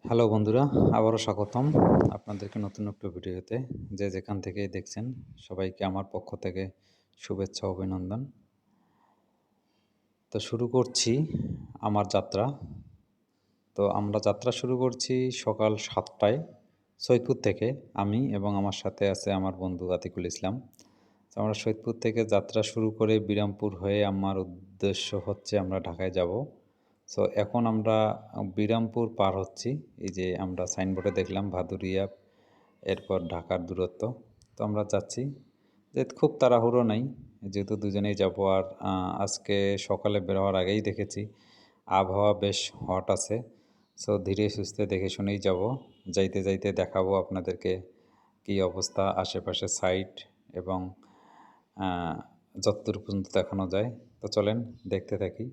Hello বন্ধুরা, আবারও স্বাগতম আপনাদেরকে নতুন একটা ভিডিওতে। যে যেখান থেকেই দেখছেন সবাইকে আমার পক্ষ থেকে শুভেচ্ছা ও অভিনন্দন। তো শুরু করছি আমার যাত্রা। তো আমরা যাত্রা শুরু করছি সকাল ৭টায় সৈয়দপুর থেকে। আমি এবং আমার সাথে আছে আমার বন্ধু আতিকুল ইসলাম। তো আমরা সৈয়দপুর থেকে যাত্রা শুরু করে বিরামপুর হয়ে আমার উদ্দেশ্য হচ্ছে আমরা ঢাকায় যাব। সো এখন আমরা বিরামপুর পার হচ্ছি। এই যে আমরা সাইনবোর্ডে দেখলাম ভাদুরিয়া, এরপর ঢাকার দূরত্ব। তো আমরা যাচ্ছি, যে খুব তাড়াহুড়ো নাই, যেহেতু দুজনেই যাব। আর আজকে সকালে বের হওয়ার আগেই দেখেছি আবহাওয়া বেশ হট আছে। সো ধীরে সুস্থে দেখে শুনেই যাব। যাইতে যাইতে দেখাবো আপনাদেরকে কী অবস্থা আশেপাশে সাইট এবং যতদূর পর্যন্ত দেখানো যায়। তো চলেন দেখতে থাকি।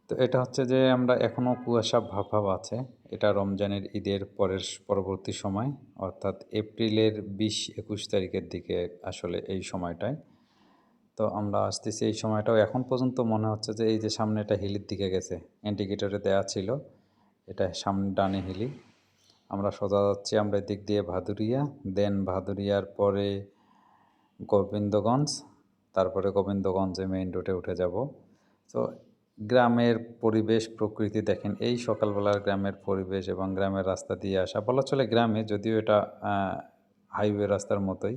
তো এটা হচ্ছে যে আমরা এখনও কুয়াশা ভাব ভাব আছে। এটা রমজানের ঈদের পরবর্তী সময়, অর্থাৎ এপ্রিলের ২০-২১ তারিখের দিকে আসলে এই সময়টায়। তো আমরা আসতেছি এই সময়টাও এখন পর্যন্ত মনে হচ্ছে যে এই যে সামনে এটা হিলির দিকে গেছে, ইন্ডিকেটরে দেওয়া ছিল এটা সামনে ডানে হিলি। আমরা সোজা যাচ্ছি, আমরা এদিক দিয়ে ভাদুরিয়া, দেন ভাদুরিয়ার পরে গোবিন্দগঞ্জ, তারপরে গোবিন্দগঞ্জে মেইন রোডে উঠে যাব। তো গ্রামের পরিবেশ প্রকৃতি দেখেন, এই সকালবেলার গ্রামের পরিবেশ এবং গ্রামের রাস্তা দিয়ে আসা, বলা চলে গ্রামে, যদিও এটা হাইওয়ে রাস্তার মতোই,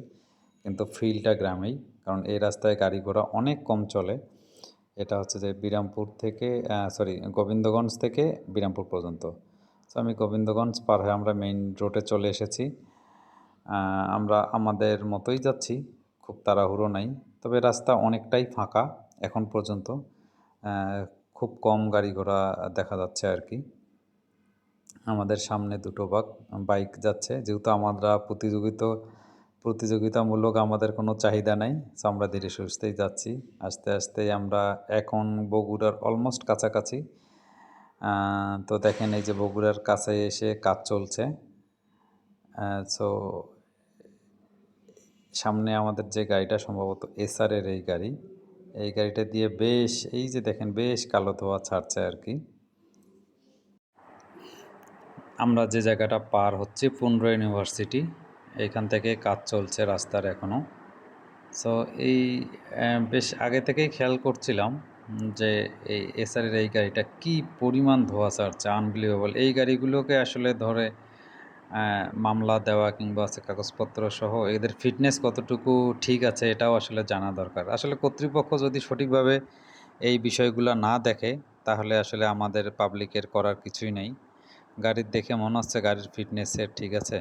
কিন্তু ফিলটা গ্রামেই, কারণ এই রাস্তায় গাড়ি ঘোড়া অনেক কম চলে। এটা হচ্ছে যে বিরামপুর থেকে গোবিন্দগঞ্জ থেকে বিরামপুর পর্যন্ত। তো আমি গোবিন্দগঞ্জ পার হয়ে আমরা মেইন রোডে চলে এসেছি। আমরা আমাদের মতোই যাচ্ছি, খুব তাড়াহুড়ো নাই, তবে রাস্তা অনেকটাই ফাঁকা এখন পর্যন্ত। খুব কম গাড়ি ঘোড়া দেখা যাচ্ছে আর কি। আমাদের সামনে দুটো বাইক যাচ্ছে, যেহেতু আমরা প্রতিযোগিতামূলক আমাদের কোনো চাহিদা নাই, সো আমরা ধীরে সুস্থেই যাচ্ছি। আস্তে আস্তে আমরা এখন বগুড়ার অলমোস্ট কাছাকাছি। তো দেখেন এই যে বগুড়ার কাছে এসে কাজ চলছে। সো সামনে আমাদের যে গাড়িটা, সম্ভবত এসআরের এই গাড়িটা দিয়ে বেশ, এই যে দেখেন বেশ কালো ধোঁয়া ছাড়ছে আর কি। আমরা যে জায়গাটা পার হচ্ছি পুন্ড্র ইউনিভার্সিটি, এইখান থেকে কাজ চলছে রাস্তার এখনও। সো এই বেশ আগে থেকেই খেয়াল করছিলাম যে এই এসআরের এই গাড়িটা কী পরিমাণ ধোঁয়া ছাড়ছে, আনবিলিভেবল। এই গাড়িগুলোকে আসলে ধরে মামলা দেওয়া কিংবা কাগজপত্র সহ এদের ফিটনেস কতটুকু ঠিক আছে এটাও আসলে জানা দরকার। আসলে কর্তৃপক্ষ যদি সঠিকভাবে এই বিষয়গুলো না দেখে, তাহলে আসলে আমাদের পাবলিকের করার কিছুই নেই। গাড়ির দেখে মনে হচ্ছে গাড়ির ফিটনেসের ঠিক আছে।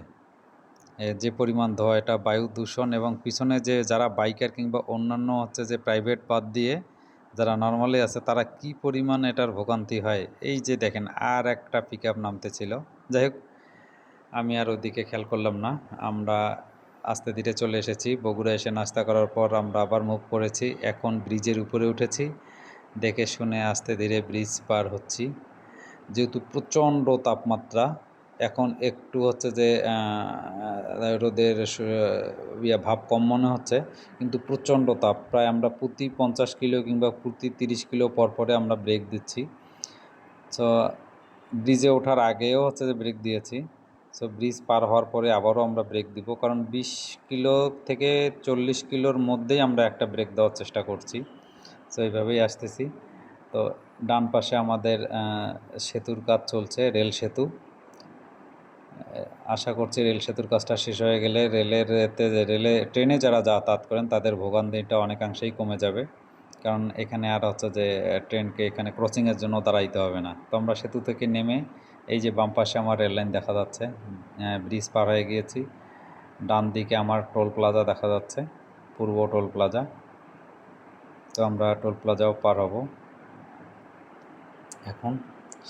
যে পরিমাণ ধোঁয়া, এটা বায়ু দূষণ, এবং পিছনে যে যারা বাইকার কিংবা অন্যান্য হচ্ছে যে প্রাইভেট পাথ দিয়ে যারা নর্মালি আছে, তারা কি পরিমাণ এটার ভোগান্তি হয়। এই যে দেখেন আর একটা পিকআপ নামতেছিল। যাই হোক, আমি আর ওদিকে খেয়াল করলাম না। আমরা আস্তে ধীরে চলে এসেছি। বগুড়া এসে নাস্তা করার পর আমরা আবার মুভ করেছি, এখন ব্রিজের উপরে উঠেছি। দেখে শুনে আস্তে ধীরে ব্রিজ পার হচ্ছি। যেহেতু প্রচণ্ড তাপমাত্রা, এখন একটু হচ্ছে যে রোদের ভাব কম মনে হচ্ছে, কিন্তু প্রচণ্ড তাপ। প্রায় আমরা প্রতি 50 কিলো কিংবা প্রতি 30 কিলো পরে আমরা ব্রেক দিচ্ছি। সো ব্রিজে ওঠার আগেও হচ্ছে যে ব্রেক দিয়েছি। সো ব্রিজ পার হওয়ার পরে আবারও আমরা ব্রেক দিব, কারণ 20 কিলো থেকে 40 কিলোর মধ্যেই আমরা একটা ব্রেক দেওয়ার চেষ্টা করছি। সো এইভাবেই আসতেছি। তো ডান পাশে আমাদের সেতুর কাজ চলছে, রেল সেতু। আশা করছি রেল সেতুর কাজটা শেষ হয়ে গেলে ট্রেনে যারা যাতায়াত করেন তাদের ভোগান্তিটা অনেকাংশেই কমে যাবে, কারণ এখানে আর হচ্ছে যে ট্রেনকে এখানে ক্রসিংয়ের জন্য দাঁড়াইতে হবে না। তো আমরা সেতু থেকে নেমে এই যে বাম পাশে আমার রেল লাইন দেখা যাচ্ছে, ব্রিজ পার হয়ে গিয়েছি। ডান দিকে আমার টোল প্লাজা দেখা যাচ্ছে, পূর্ব টোল প্লাজা। তো আমরা টোল প্লাজাও পার হব এখন।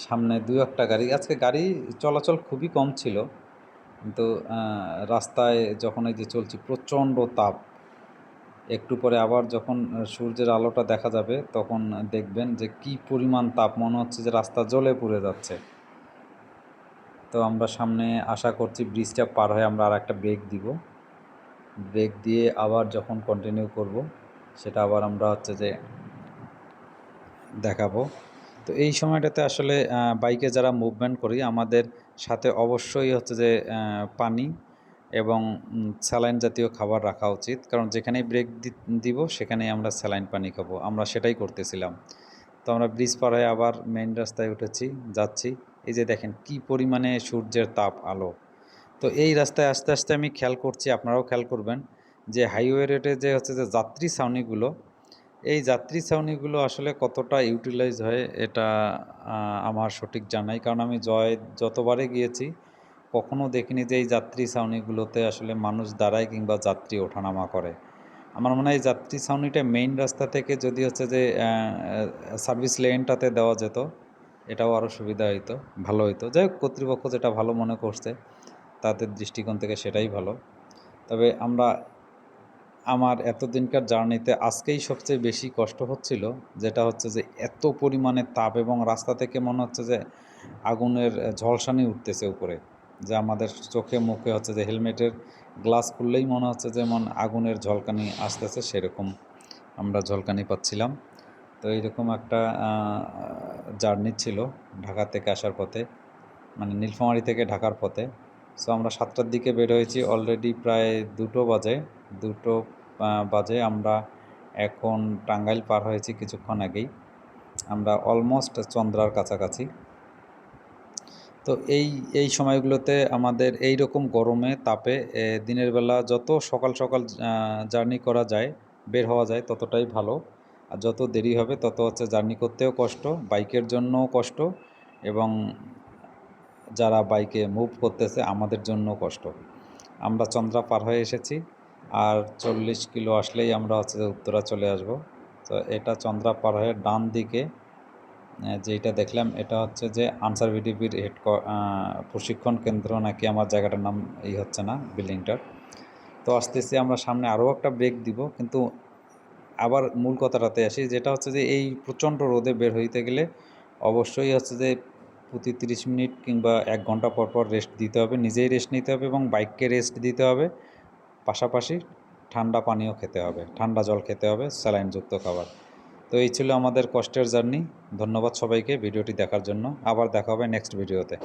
সামনে দু একটা গাড়ি, আজকে গাড়ি চলাচল খুবই কম ছিল, কিন্তু রাস্তায় যখন এই যে চলছি প্রচণ্ড তাপ। একটু পরে আবার যখন সূর্যের আলোটা দেখা যাবে, তখন দেখবেন যে কি পরিমাণ তাপ, মনে হচ্ছে যে রাস্তা জ্বলে পুড়ে যাচ্ছে। তো আমরা সামনে আশা করছি ব্রিজটা পার হয়ে আমরা আর একটা ব্রেক দিব। ব্রেক দিয়ে আবার যখন কন্টিনিউ করব, সেটা আবার আমরা হচ্ছে যে দেখাবো। তো তো এই সময়টাতে আসলে বাইকে যারা মুভমেন্ট করি আমাদের সাথে অবশ্যই হচ্ছে যে পানি এবং স্যালাইন জাতীয় খাবার রাখা উচিত, কারণ যেখানেই ব্রেক দিব সেখানেই আমরা স্যালাইন পানি খাবো। আমরা সেটাই করতেছিলাম। তো আমরা ব্রিজ পার হয়ে আবার মেইন রাস্তায় উঠেছি, যাচ্ছি। এই যে দেখেন কি পরিমাণে সূর্যের তাপ, আলো। তো এই রাস্তায় আস্তে আস্তে আমি খেয়াল করছি, আপনারাও খেয়াল করবেন যে হাইওয়ে রোডে যে হচ্ছে যে যাত্রী ছাউনিগুলো, এই যাত্রী ছাউনিগুলো আসলে কতটা ইউটিলাইজ হয় এটা আমার সঠিক জানা নাই, কারণ আমি যতবারে গিয়েছি কখনো দেখিনি যে এই যাত্রী ছাউনিগুলোতে আসলে মানুষ দাঁড়ায় কিংবা যাত্রী ওঠানামা করে। আমার মনে হয় এই যাত্রী ছাউনিটা মেইন রাস্তা থেকে যদি হচ্ছে যে সার্ভিস লেনটাতে দেওয়া যেত, এটাও আরও সুবিধা হইতো, ভালো হইতো। যাই হোক, কর্তৃপক্ষ যেটা ভালো মনে করছে তাদের দৃষ্টিকোণ থেকে সেটাই ভালো। তবে আমার এতদিনকার জার্নিতে আজকেই সবচেয়ে বেশি কষ্ট হচ্ছিল, যেটা হচ্ছে যে এত পরিমাণে তাপ এবং রাস্তা থেকে মনে হচ্ছে যে আগুনের ঝলসানি উঠতেছে উপরে, যে আমাদের চোখে মুখে হচ্ছে যে হেলমেটের গ্লাস খুললেই মনে হচ্ছে যেমন আগুনের ঝলকানি আসতেছে, সেরকম আমরা ঝলকানি পাচ্ছিলাম। তো এইরকম একটা জার্নি ছিল ঢাকা থেকে আসার পথে, মানে নীলফামারী থেকে ঢাকার পথে। সো আমরা 7টার দিকে বের হয়েছি, অলরেডি প্রায় 2টো বাজে। 2টো বাজে আমরা এখন টাঙ্গাইল পার হয়েছি কিছুক্ষণ আগেই। আমরা অলমোস্ট চন্দ্রার কাছাকাছি। তো এই সময়গুলোতে আমাদের এই রকম গরমে তাপে দিনের বেলা যত সকাল সকাল জার্নি করা যায়, বের হওয়া যায়, ততটাই ভালো। আর যত দেরি হবে তত হচ্ছে জার্নি করতেও কষ্ট, বাইকের জন্যও কষ্ট, এবং যারা বাইকে মুভ করতেছে আমাদের জন্যও কষ্ট। আমরা চন্দ্রা পার হয়ে এসেছি, আর 40 কিলো আসলেই আমরা হচ্ছে যে উত্তরা চলে আসব। তো এটা চন্দ্রা পার হয়ে ডান দিকে যেটা দেখলাম এটা হচ্ছে যে আনসার ভিডিপির প্রশিক্ষণ কেন্দ্র, নাকি আমার জায়গাটার নাম এই হচ্ছে না বিল্ডিংটার। তো আসতেছি আমরা সামনে, আরও একটা ব্রেক দিব, কিন্তু আবার মূল কথাটাতে আসি, যেটা হচ্ছে যে এই প্রচণ্ড রোদে বের হইতে গেলে অবশ্যই হচ্ছে যে প্রতি 30 মিনিট কিংবা 1 ঘন্টা পর পর রেস্ট দিতে হবে, নিজেই রেস্ট নিতে হবে এবং বাইককে রেস্ট দিতে হবে। পাশাপাশি ঠান্ডা পানীয় খেতে হবে, ঠান্ডা জল খেতে হবে, স্যালাইনযুক্ত খাবার। তো এই ছিল আমাদের কষ্টের জার্নি। ধন্যবাদ সবাইকে ভিডিওটি দেখার জন্য। আবার দেখা হবে নেক্সট ভিডিওতে।